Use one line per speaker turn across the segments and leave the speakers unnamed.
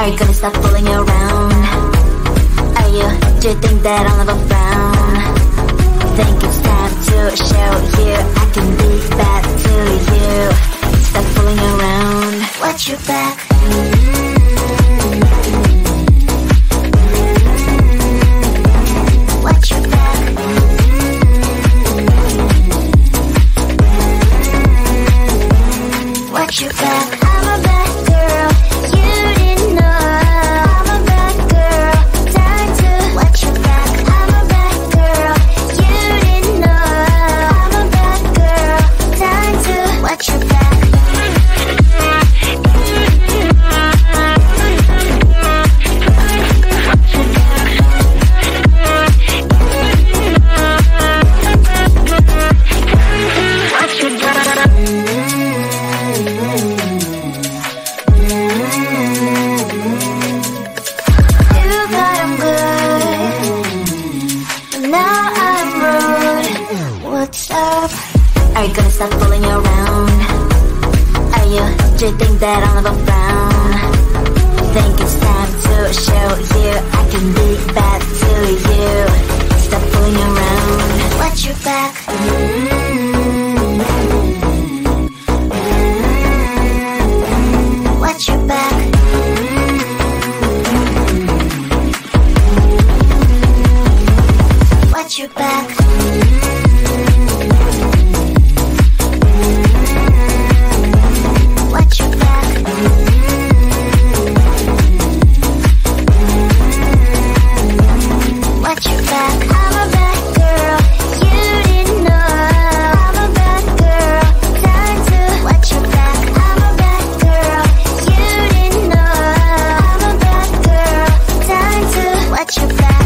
Are you gonna stop fooling around? Are you, do you think that I'll never frown? Think it's time to show you I can be bad to you. Stop fooling around. Watch your back. Watch your back. Watch your back. I'm a bad girl. You didn't know. I'm a bad girl. Time to watch your back. I'm a bad girl. You didn't know. I'm a bad girl. Time to watch your back. Are you gonna stop fooling around? Are you, do you think that I'll never frown? Think it's time to show you I can be bad to you. Stop fooling around. Watch your back. Watch your back. Watch your back. Watch your back. Watch your back. I'm a bad girl. You didn't know. I'm a bad girl. Time to watch your back. I'm a bad girl. You didn't know. I'm a bad girl. Time to watch your back.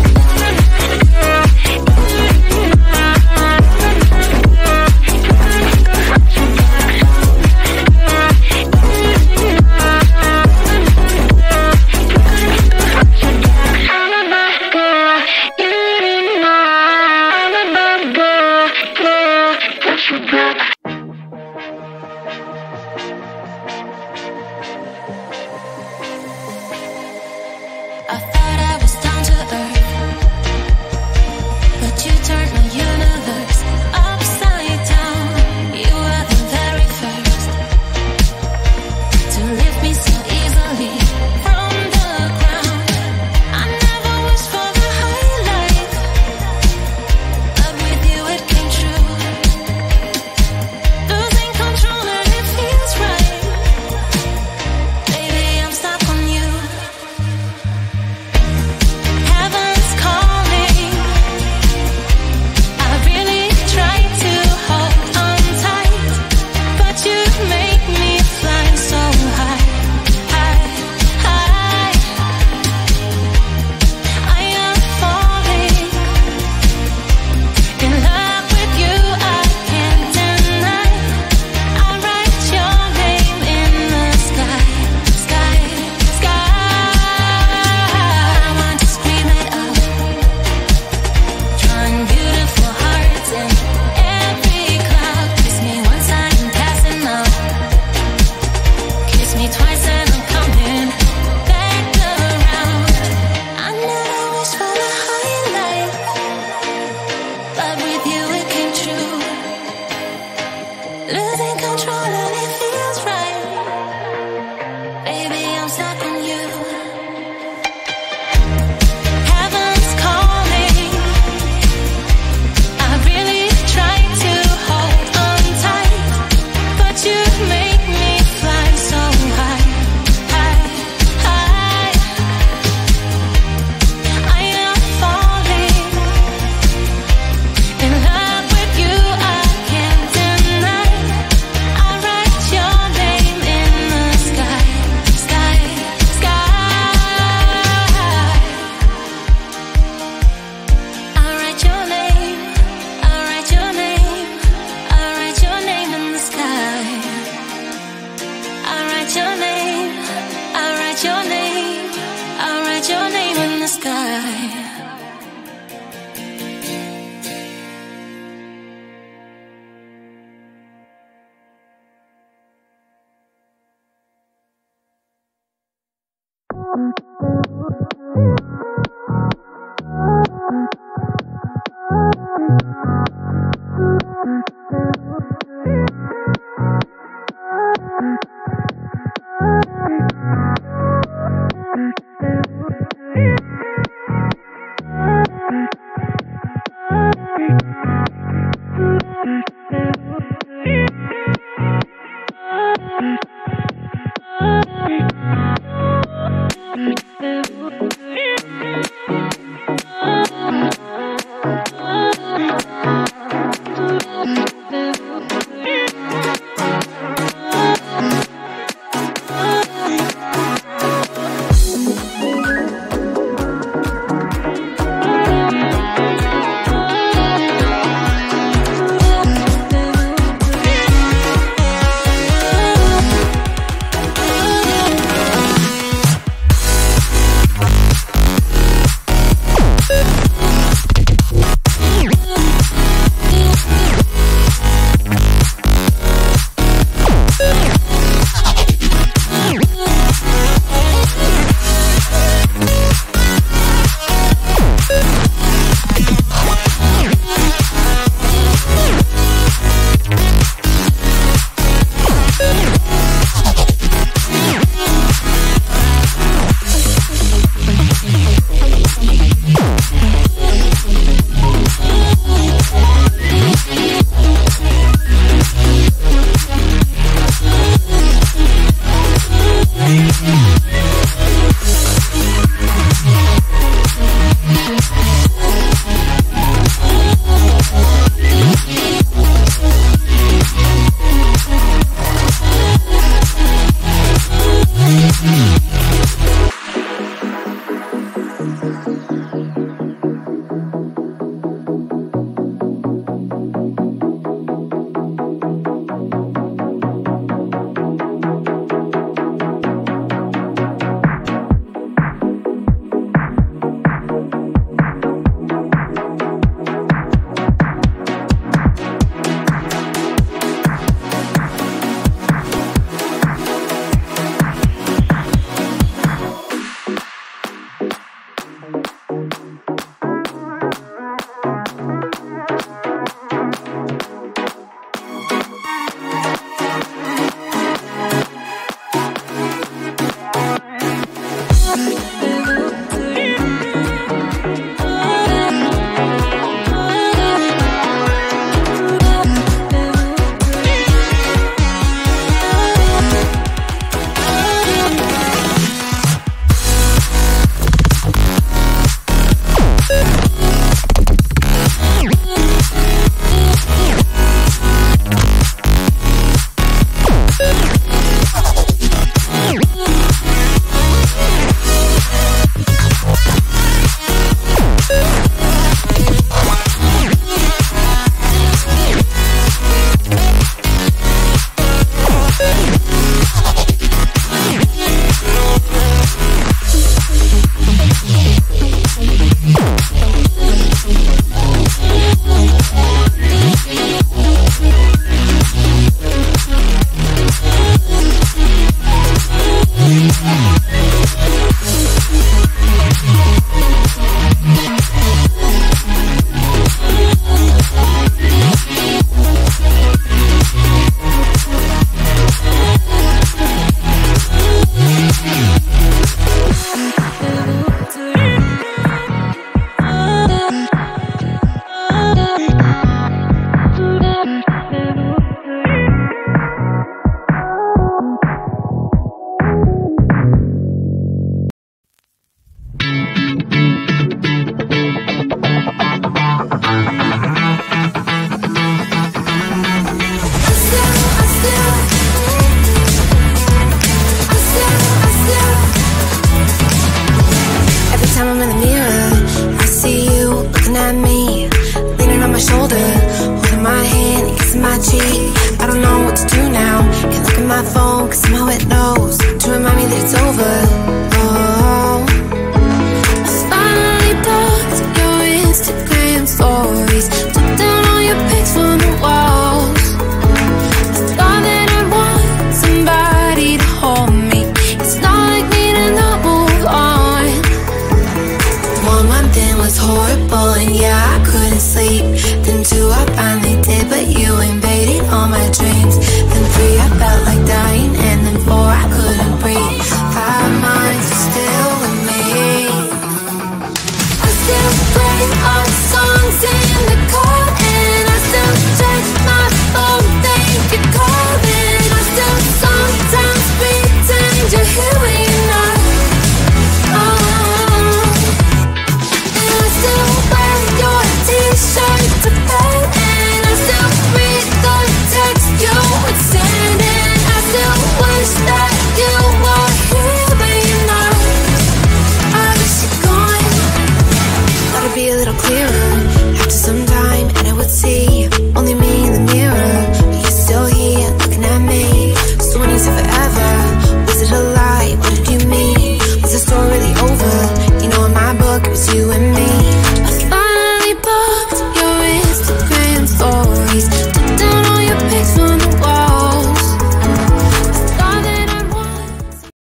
I don't know what to do now. Can't look at my phone, cause somehow it knows to remind me that it's over.